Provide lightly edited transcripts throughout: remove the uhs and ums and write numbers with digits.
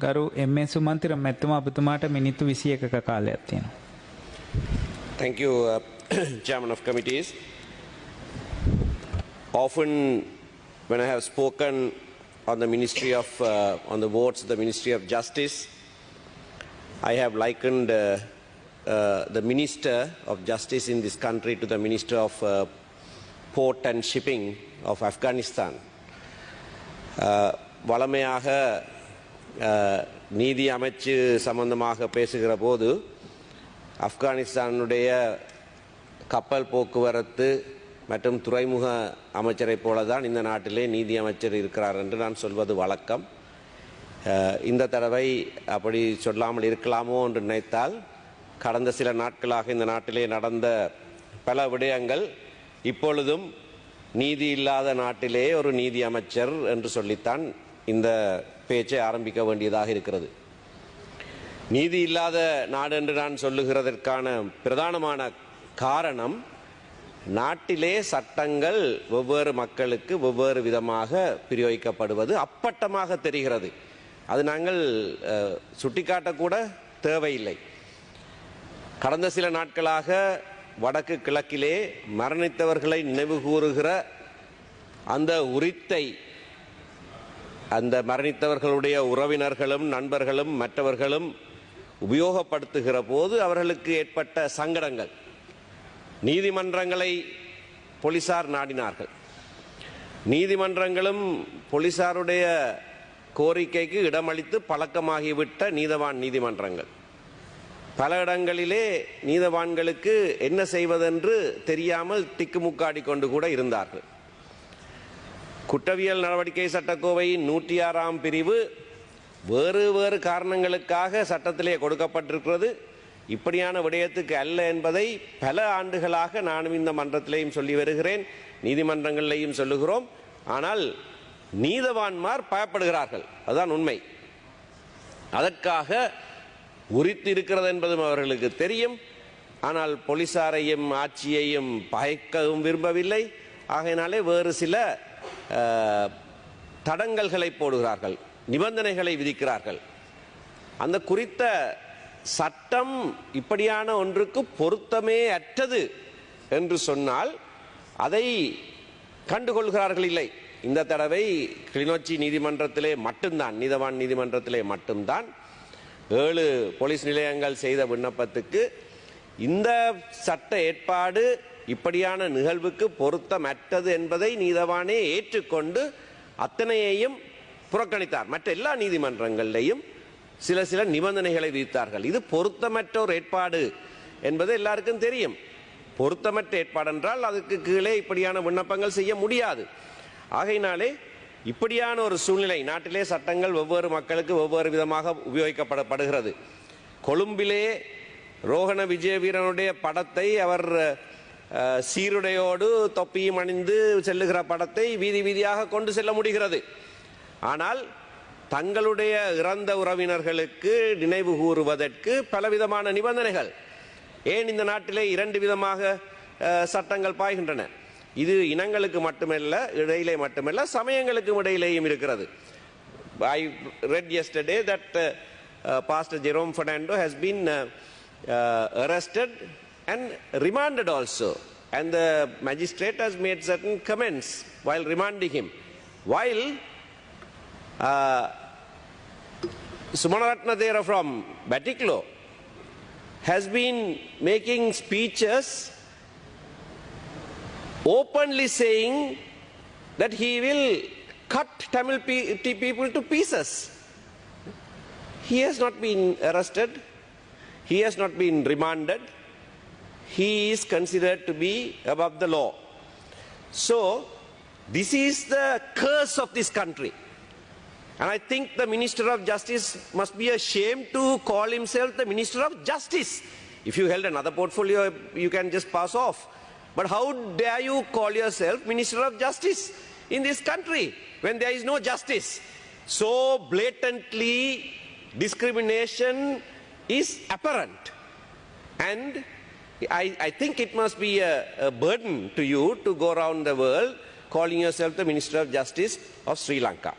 ගරු එම්.ඒ. සුමන්තිර මැතිතුමා ඔබතුමාට මිනිත්තු 21ක කාලයක් තියෙනවා. Thank you, Chairman of Committees. Often when I have spoken on the Ministry of, on the votes of the Ministry of Justice, I have likened the Minister of Justice in this country to the Minister of Port and Shipping of Afghanistan. வளமையாக நீதி அமைச்சு சம்பந்தமாக பேசுகிற போது ஆப்கானிஸ்தானுடைய கப்பல் போக்குவரத்து மற்றும் துறைமுக அமைச்சரை போல தான் இந்த நாட்டிலே நீதி அமைச்சர் இருக்கிறார் என்று நான் சொல்வது வழக்கம். இந்த தடவை அப்படி சொல்லாமல் இருக்கலாமோ என்று நினைத்தால் கடந்த சில நாட்களாக இந்த நாட்டிலே நடந்த பல விடயங்கள் இப்பொழுதும் நீதி இல்லாத நாட்டிலே ஒரு நீதி அமைச்சர் என்று சொல்லித்தான் இந்த பேச்சை ஆரம்பிக்க வேண்டியதாக இருக்கிறது. நீதி இல்லாத நாடு என்று நான் சொல்லுகிறதற்கான பிரதானமான காரணம் நாட்டிலே சட்டங்கள் வெவ்வேறு மக்களுக்கு வெவ்வேறு விதமாக பிரயோகிக்கப்படுவது அப்பட்டமாக தெரிகிறது. அது நாங்கள் சுட்டிக்காட்டக்கூட தேவையில்லை. கடந்த சில நாட்களாக வடக்கு கிழக்கிலே மரணித்தவர்களை நினைவு கூறுகிற அந்த உரித்தை அந்த மரணித்தவர்களுடைய உறவினர்களும் நண்பர்களும் மற்றவர்களும் உபயோகப்படுத்துகிற போது அவர்களுக்கு ஏற்பட்ட சங்கடங்கள், நீதிமன்றங்களை போலீசார் நாடினார்கள். நீதிமன்றங்களும் போலீசாருடைய கோரிக்கைக்கு இடமளித்து பழக்கமாகிவிட்ட நீதவான் நீதிமன்றங்கள் பல இடங்களிலே நீதவான்களுக்கு என்ன செய்வதென்று தெரியாமல் திக்குமுக்காடி கொண்டு கூட இருந்தார்கள். குற்றவியல் நடவடிக்கை சட்டக்கோவையின் 106ஆம் பிரிவு வேறு வேறு காரணங்களுக்காக சட்டத்திலே கொடுக்கப்பட்டிருக்கிறது. இப்படியான விடயத்துக்கு அல்ல என்பதை பல ஆண்டுகளாக நானும் இந்த மன்றத்திலேயும் சொல்லி வருகிறேன், நீதிமன்றங்களிலேயும் சொல்லுகிறோம். ஆனால் நீதவான்மார் பயப்படுகிறார்கள், அதுதான் உண்மை. அதற்காக உரித்து இருக்கிறது என்பதும் அவர்களுக்கு தெரியும். ஆனால் போலீசாரையும் ஆட்சியையும் பகைக்கவும் விரும்பவில்லை. ஆகையினாலே வேறு சில தடங்கல்களை போடுகிறார்கள், நிபந்தனைகளை விதிக்கிறார்கள். அந்த குறித்த சட்டம் இப்படியான ஒன்றுக்கு பொருத்தமே அற்றது என்று சொன்னால் அதை கண்டுகொள்கிறார்கள் இல்லை. இந்த தடவை கிளிநொச்சி நீதிமன்றத்திலே மட்டும்தான், நீதவான் நீதிமன்றத்திலே மட்டும்தான் 7 போலீஸ் நிலையங்கள் செய்த விண்ணப்பத்துக்கு இந்த சட்ட ஏற்பாடு இப்படியான நிகழ்வுக்கு பொருத்தமற்றது என்பதை நீதவானே ஏற்றுக்கொண்டு அத்தனையையும் புறக்கணித்தார். மற்ற எல்லா நீதிமன்றங்களிலேயும் சில நிபந்தனைகளை விதித்தார்கள். இது பொருத்தமற்ற ஒரு ஏற்பாடு என்பது எல்லாருக்கும் தெரியும். பொருத்தமற்ற ஏற்பாடு என்றால் அதுக்கு கீழே இப்படியான விண்ணப்பங்கள் செய்ய முடியாது. ஆகையினாலே இப்படியான ஒரு சூழ்நிலை, நாட்டிலே சட்டங்கள் வெவ்வேறு மக்களுக்கு வெவ்வேறு விதமாக உபயோகிக்கப்படுகிறது. கொழும்பிலே ரோஹண விஜயவீரனுடைய படத்தை அவர் சீருடையோடு தொப்பியும் அணிந்து செல்லுகிற படத்தை வீதி வீதியாக கொண்டு செல்ல முடிகிறது. ஆனால் தங்களுடைய இறந்த உறவினர்களுக்கு நினைவு கூறுவதற்கு பலவிதமான நிபந்தனைகள். ஏன் இந்த நாட்டிலே 2 விதமாக சட்டங்கள் பாய்கின்றன? இது இனங்களுக்கு மட்டுமல்ல, இடையிலே மட்டுமல்ல, சமயங்களுக்கும் இடையிலேயும் இருக்கிறது. I read yesterday that Pastor Jerome Fernando has been arrested and remanded also, and the magistrate has made certain comments while remanding him, while Sumanarathna Thera from Batiklo has been making speeches openly saying that he will cut Tamil people to pieces. He has not been arrested, he has not been remanded, he is considered to be above the law. So this is the curse of this country, and I think the Minister of Justice must be ashamed to call himself the Minister of Justice. If you held another portfolio, you can just pass off. But how dare you call yourself Minister of Justice in this country when there is no justice? So blatantly discrimination is apparent, and I think it must be a burden to you to go around the world calling yourself the Minister of Justice of Sri Lanka.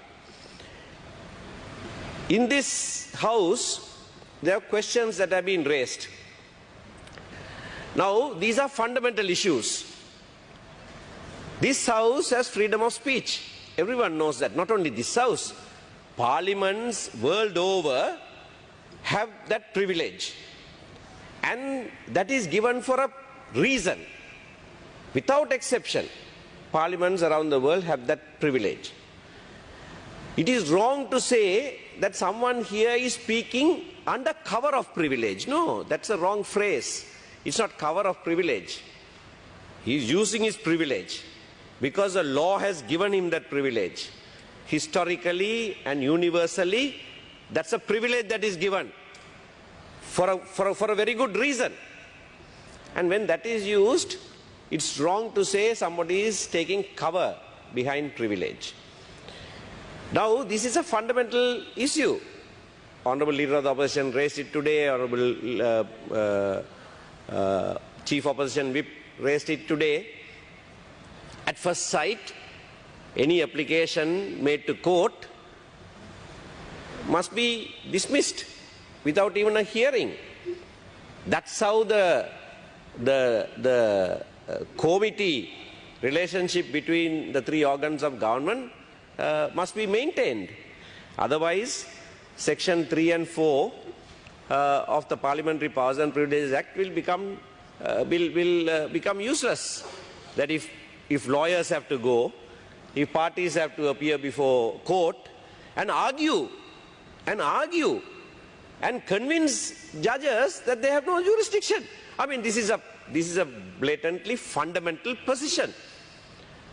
In this house, there are questions that have been raised. Now, these are fundamental issues. This house has freedom of speech. Everyone knows that. Not only this house, parliaments world over have that privilege. And that is given for a reason. Without exception, parliaments around the world have that privilege. It is wrong to say that someone here is speaking under cover of privilege. No, that's a wrong phrase. It's not cover of privilege. He is using his privilege because the law has given him that privilege. Historically and universally, that's a privilege that is given for a very good reason. And when that is used, it's wrong to say somebody is taking cover behind privilege. Now, this is a fundamental issue. Honorable Leader of the Opposition raised it today. Honorable Chief Opposition Whip raised it today. At first sight, any application made to court must be dismissed without even a hearing. That's how the committee relationship between the three organs of government must be maintained. Otherwise, Section 3 and 4 of the Parliamentary Powers and Privileges Act will become useless. That if lawyers have to go, if parties have to appear before court and argue and convince judges that they have no jurisdiction. I mean, this is a blatantly fundamental position.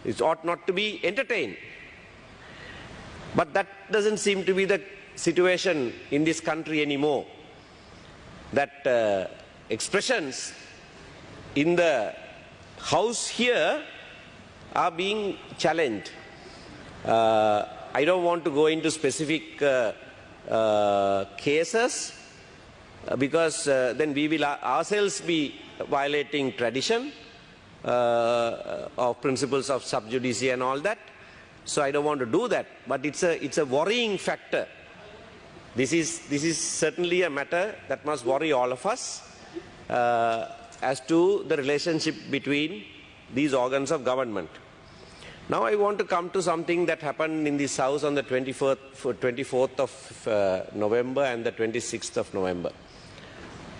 It ought not to be entertained. But that doesn't seem to be the situation in this country anymore. That expressions in the House here are being challenged. I don't want to go into specific cases because then we will ourselves be violating tradition of principles of sub judice and all that. So I don't want to do that. But it's a worrying factor. This is certainly a matter that must worry all of us as to the relationship between these organs of government. Now I want to come to something that happened in this House on the 24th of November and the 26th of November.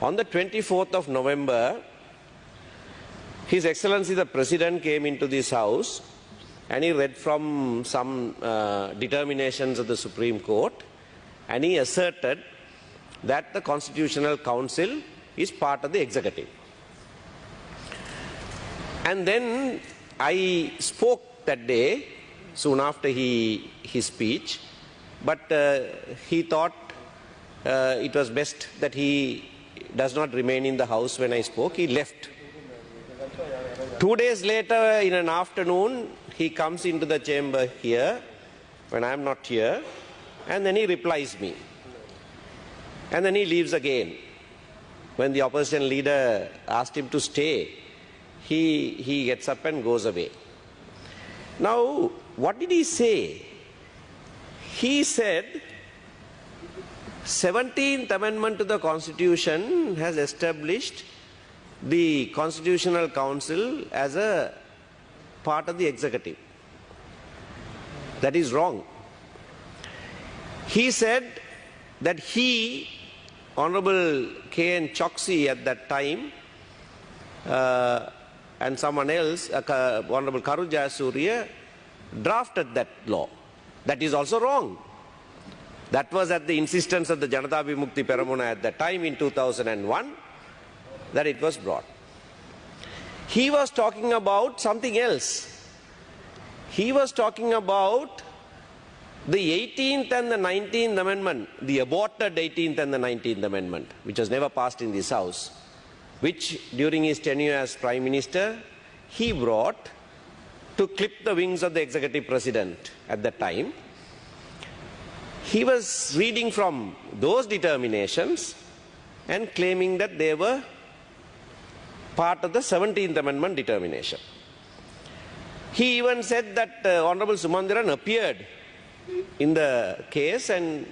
On the 24th of November, His Excellency the President came into this House and he read from some determinations of the Supreme Court, and he asserted that the Constitutional Council is part of the executive. And then I spoke that day, soon after his speech, but he thought it was best that he does not remain in the House when I spoke. He left. 2 days later, in an afternoon, he comes into the chamber here, when I am not here, and then he replies me. And then he leaves again. When the opposition leader asked him to stay, he gets up and goes away. Now, what did he say? He said, 17th Amendment to the Constitution has established the Constitutional Council as a part of the executive. That is wrong. He said that he, Honorable K.N. Choksi at that time, and someone else, Honorable Karu Jayasuriya, drafted that law. That is also wrong. That was at the insistence of the Janata Vimukti Peramuna at that time in 2001 that it was brought. He was talking about something else. He was talking about the 18th and the 19th Amendment, the aborted 18th and the 19th Amendment, which was never passed in this House, which during his tenure as Prime Minister, he brought to clip the wings of the Executive President at that time. He was reading from those determinations and claiming that they were part of the 17th Amendment determination. He even said that Honorable Sumandiran appeared in the case and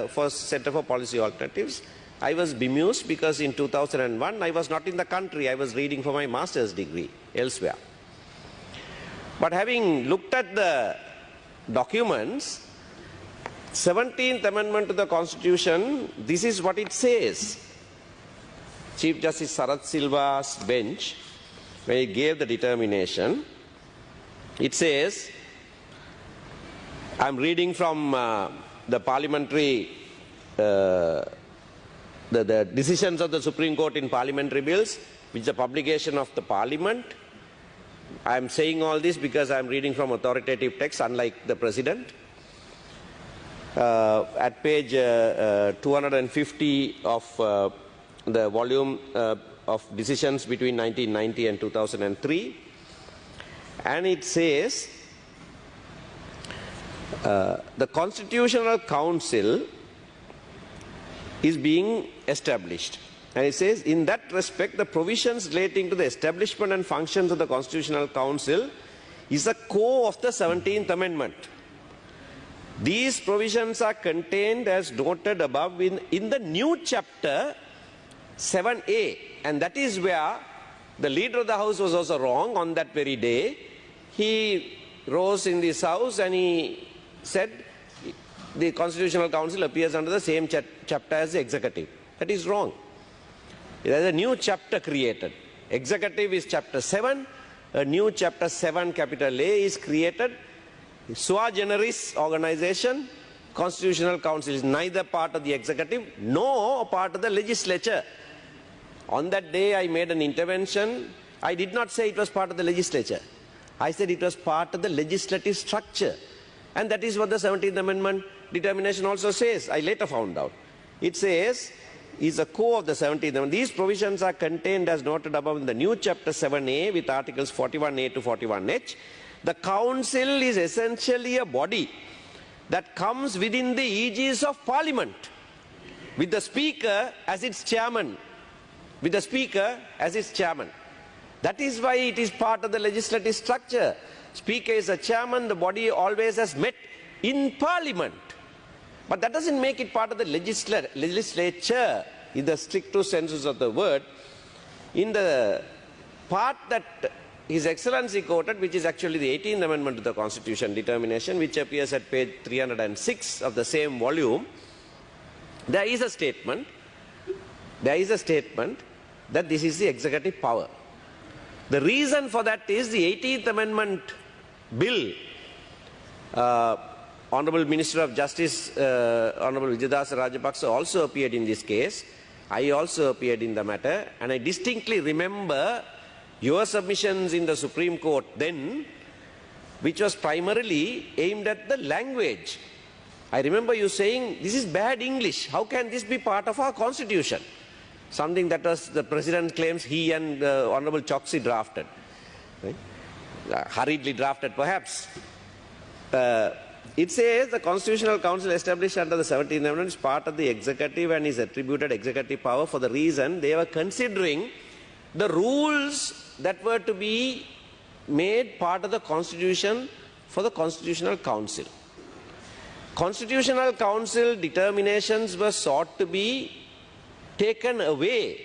for Center for Policy Alternatives, I was bemused because in 2001 I was not in the country, I was reading for my master's degree elsewhere. But having looked at the documents, 17th Amendment to the Constitution, this is what it says. Chief Justice Sarath Silva's bench, when he gave the determination, it says, I'm reading from the parliamentary, the decisions of the Supreme Court in parliamentary bills, which is a publication of the parliament. I'm saying all this because I'm reading from authoritative text, unlike the President. At page 250 of the volume of decisions between 1990 and 2003, and it says the Constitutional Council is being established, and it says in that respect the provisions relating to the establishment and functions of the Constitutional Council is a core of the 17th Amendment. These provisions are contained as noted above in the new chapter 7A, and that is where the leader of the house was also wrong on that very day. He rose in this house and he said the Constitutional Council appears under the same chapter as the executive. That is wrong. There is a new chapter created. Executive is chapter 7, a new chapter 7 capital A is created. Sua generis organization, Constitutional Council is neither part of the executive nor part of the legislature. On that day I made an intervention. I did not say it was part of the legislature. I said it was part of the legislative structure. And that is what the 17th Amendment determination also says. I later found out. It says, is a core of the 17th Amendment. These provisions are contained as noted above in the new chapter 7A with articles 41A to 41H. The council is essentially a body that comes within the aegis of Parliament, with the Speaker as its chairman. With the Speaker as its chairman. That is why it is part of the legislative structure. Speaker is a chairman, the body always has met in Parliament. But that doesn't make it part of the legislature in the strictest sense of the word. In the part that His Excellency quoted, which is actually the 18th Amendment to the Constitution determination, which appears at page 306 of the same volume, there is a statement that this is the executive power. The reason for that is the 18th Amendment bill. Honorable Minister of Justice, Honorable Vijayadasa Rajapaksa also appeared in this case. I also appeared in the matter, and I distinctly remember your submissions in the Supreme Court then, which was primarily aimed at the language. I remember you saying, this is bad English. How can this be part of our Constitution? Something that was the President claims he and Honorable Choksi drafted. Right? Hurriedly drafted perhaps. It says the Constitutional Council established under the 17th Amendment is part of the executive and is attributed executive power for the reason they were considering the rules that were to be made part of the Constitution for the Constitutional Council. Constitutional Council determinations were sought to be taken away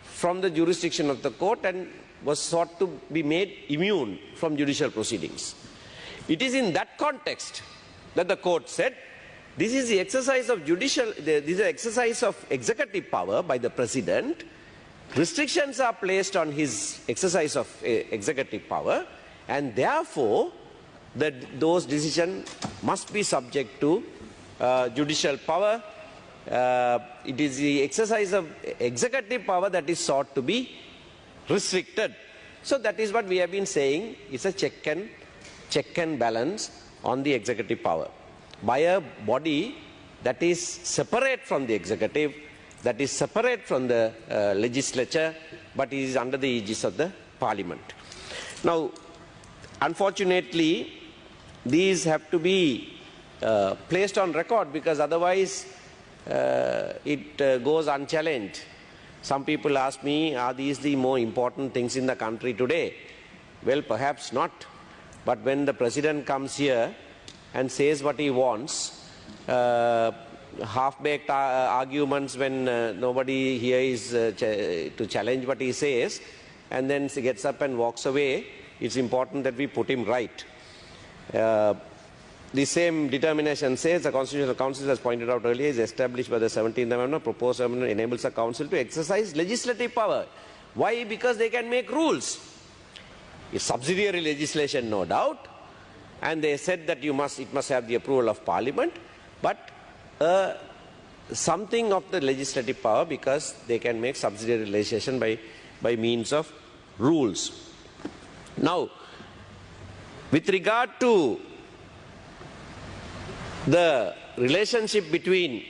from the jurisdiction of the court and was sought to be made immune from judicial proceedings. It is in that context that the court said this is the exercise of executive power by the President. Restrictions are placed on his exercise of executive power, and therefore those decisions must be subject to judicial power. It is the exercise of executive power that is sought to be restricted. So that is what we have been saying. It's a check and balance on the executive power by a body that is separate from the executive, that is separate from the legislature, but is under the aegis of the Parliament. Now, unfortunately, these have to be placed on record, because otherwise it goes unchallenged. Some people ask me, are these the more important things in the country today? Well, perhaps not. But when the President comes here and says what he wants, half-baked arguments when nobody here is to challenge what he says, and then he gets up and walks away, it's important that we put him right. The same determination says the Constitutional Council, as pointed out earlier, is established by the 17th Amendment. Proposed amendment enables the Council to exercise legislative power. Why? Because they can make rules. It's subsidiary legislation, no doubt, and they said that it must have the approval of Parliament, but something of the legislative power, because they can make subsidiary legislation by means of rules. Now, with regard to the relationship between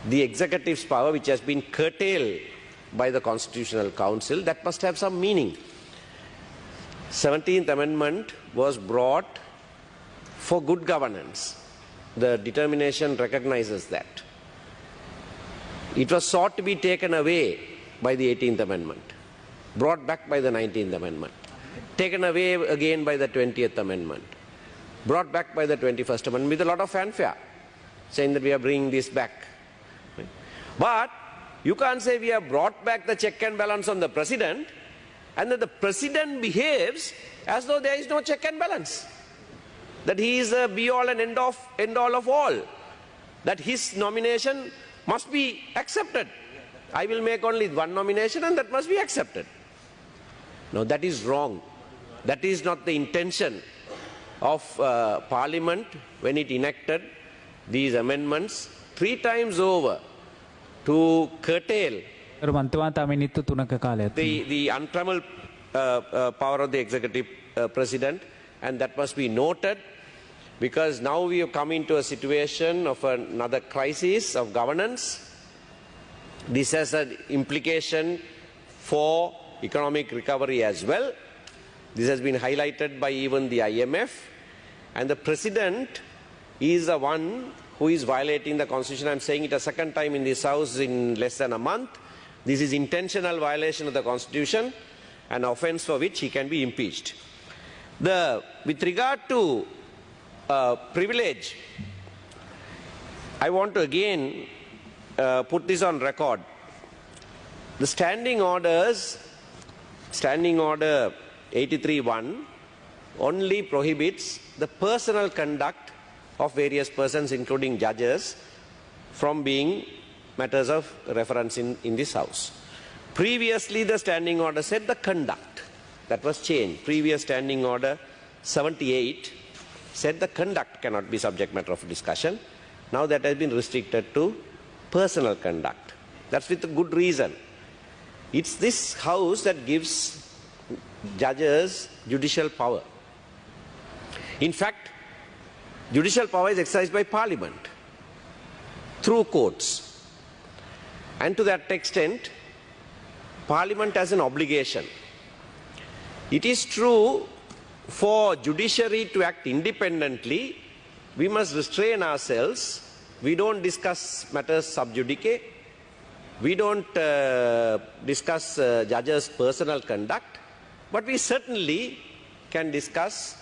the executive's power, which has been curtailed by the Constitutional Council, that must have some meaning. 17th Amendment was brought for good governance. The determination recognizes that. It was sought to be taken away by the 18th Amendment, brought back by the 19th Amendment, taken away again by the 20th Amendment, brought back by the 21st Amendment with a lot of fanfare, saying that we are bringing this back. But you can't say we have brought back the check and balance on the President, and that the President behaves as though there is no check and balance, that he is the be-all and end-all of all, that his nomination must be accepted. I will make only one nomination and that must be accepted. No, that is wrong. That is not the intention of Parliament when it enacted these amendments 3 times over to curtail the untrammeled power of the executive president, and that must be noted, because now we have come into a situation of another crisis of governance. This has an implication for economic recovery as well. This has been highlighted by even the IMF, and the President is the one who is violating the Constitution. I am saying it a second time in this House in less than a month. This is intentional violation of the Constitution, an offence for which he can be impeached. With regard to privilege, I want to again put this on record. The standing orders, Standing Order 83-1, only prohibits the personal conduct of various persons, including judges, from being matters of reference in this House. Previously, the standing order said the conduct. That was changed. Previous standing order 78 said the conduct cannot be subject matter of discussion. Now that has been restricted to personal conduct. That's with a good reason. It's this House that gives judges judicial power. In fact, judicial power is exercised by Parliament through courts. And to that extent, Parliament has an obligation. It is true, for judiciary to act independently, we must restrain ourselves. We don't discuss matters sub judice. We don't discuss judges' personal conduct. But we certainly can discuss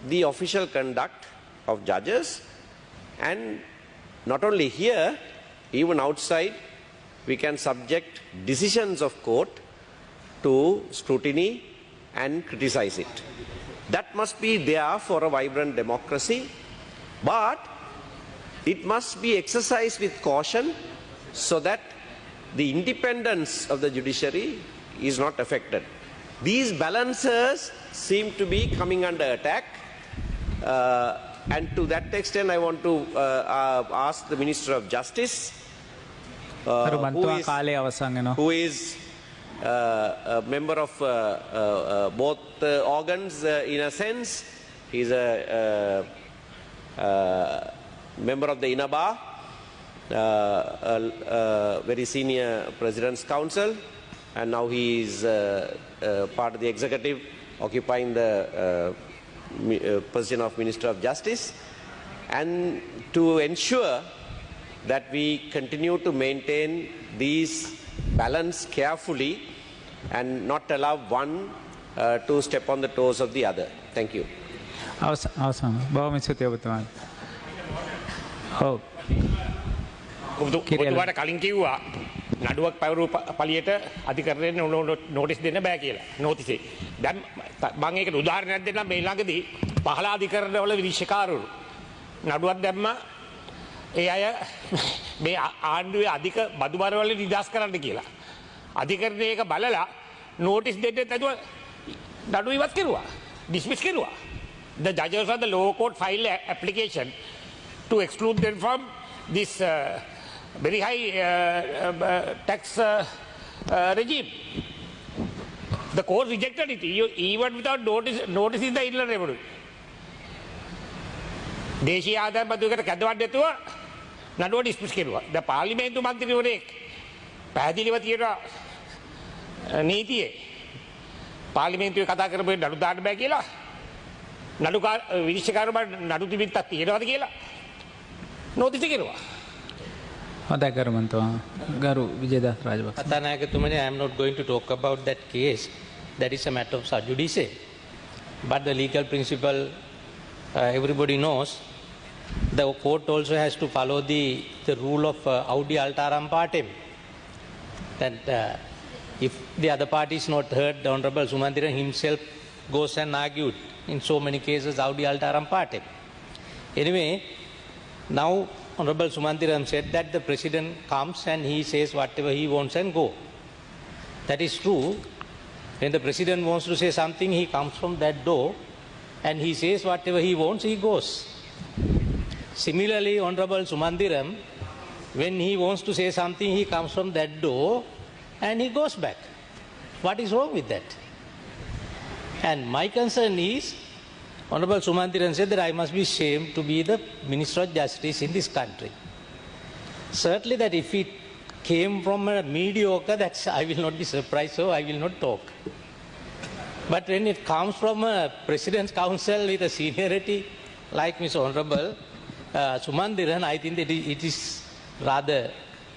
the official conduct of judges. And not only here, even outside, we can subject decisions of court to scrutiny and criticize it. That must be there for a vibrant democracy, but it must be exercised with caution so that the independence of the judiciary is not affected. These balances seem to be coming under attack, and to that extent I want to ask the Minister of Justice, who is a member of both organs in a sense. He is a member of the Inner Bar, a very senior President's Council, and now he is part of the executive, occupying the position of Minister of Justice, and to ensure that we continue to maintain these balance carefully and not allow one to step on the toes of the other. Thank you. අවසන් බොහොම ස්තුතියි ඔබතුමාට. ඔව්. ඔබතුමාට කලින් කිව්වා නඩුවක් පැවරු පළියට අධිකරණයට නෝටිස් දෙන්න බෑ කියලා. නෝටිසේ. දැන් මම ඒකට උදාහරණයක් දෙන්නම් මේ ළඟදී පහළ අධිකරණවල විනිශ්චයකාරවරු නඩුවක් දැම්ම ඒ අය මේ ආණ්ඩුවේ අධික බදු බරවල නිදහස් කරන්න කියලා. අධිකරණය ඒක බලලා නෝටිස් දෙන්න නැතුව නඩුව ඉවත් කෙරුවා. ඩිස්මිස් කෙරුවා. The judges of the lower court filed an application to exclude them from this very high tax regime. The court rejected it even without noticing the Inland Revenue. දේශීය ආදායම් බදුවකට කැදවන්න නැතුව නඩුව ඩිස්මිස් කෙරුවා. දැන් පාර්ලිමේන්තු මන්ත්‍රීවරයෙක් පැහැදිලිව තියෙන නීතියේ පාර්ලිමේන්තුවේ කතා කරපු නඩු දාන්න බෑ කියලා නඩුකාර විනිශ්චයකාරවරු නඩු තිබිත්තක් තියෙනවද කියලා නෝටිස් කෙරුවා. හොඳයි කරුමන්තුමා. ගරු Wijeyadasa Rajapaksa. Athanayakathumani, I am not going to talk about that case. That is a matter of sub judice. But the legal principle everybody knows. The court also has to follow the rule of audi alteram partem. That if the other party is not heard, the Honorable Sumantiran himself goes and argued in so many cases audi alteram partem. Anyway, now Honorable Sumantiran said that the president comes and he says whatever he wants and go. That is true. When the president wants to say something, he comes from that door and he says whatever he wants, he goes. Similarly, Honorable Sumantiram, when he wants to say something, he comes from that door and he goes back. What is wrong with that? And my concern is, Honorable Sumantiran said that I must be ashamed to be the Minister of Justice in this country. Certainly that if it came from a mediocre, that's, I will not be surprised, so I will not talk. But when it comes from a President's Counsel with a seniority like Mr. Honorable Sumantiran, I think that it is rather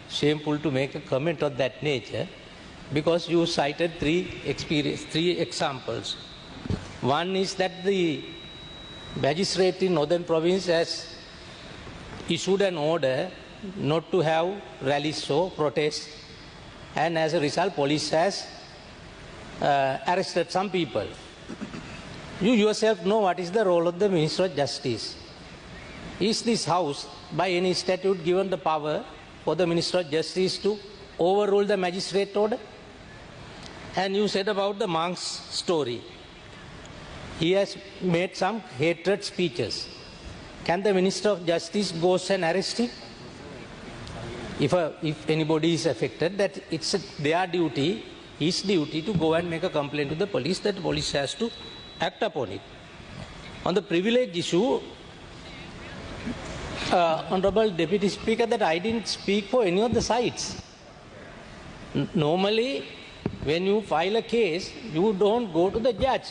shameful to make a comment of that nature, because you cited three examples. One is that the magistrate in Northern Province has issued an order not to have rallies or protests, and as a result police has arrested some people. You yourself know what is the role of the Minister of Justice. Is this House by any statute given the power for the Minister of Justice to overrule the magistrate order? And you said about the monk's story. He has made some hatred speeches. Can the Minister of Justice go and arrest him? If anybody is affected, that it's their duty, his duty to go and make a complaint to the police, that the police has to act upon it. On the privilege issue, Honorable Deputy Speaker, that I didn't speak for any of the sides. Normally, when you file a case, you don't go to the judge.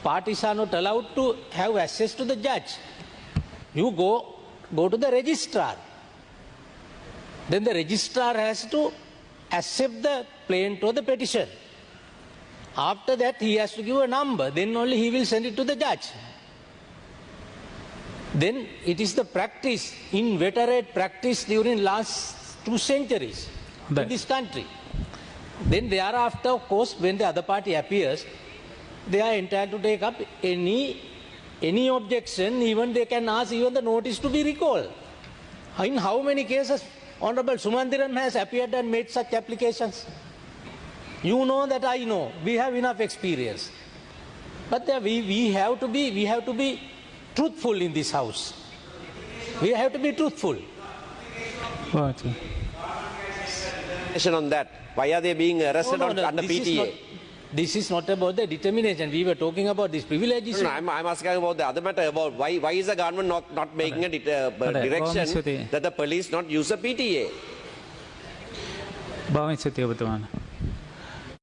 Parties are not allowed to have access to the judge. You go to the registrar. Then the registrar has to accept the plaint or the petition. After that, he has to give a number. Then only he will send it to the judge. Then it is the practice, inveterate practice during last 2 centuries in this country. Then thereafter, of course, when the other party appears, they are entitled to take up any objection, even they can ask even the notice to be recalled. In how many cases Honorable Sumantiran has appeared and made such applications? You know that I know. We have enough experience. But we have to be truthful in this House. We have to be truthful. On that, why are they being arrested under PTA? This is not about the determination. We were talking about this privilege issue. No, I'm asking about the other matter, about why is the government not making a direction that the police not use a PTA? බොහොම ස්තුතියි ඔබතුමාට.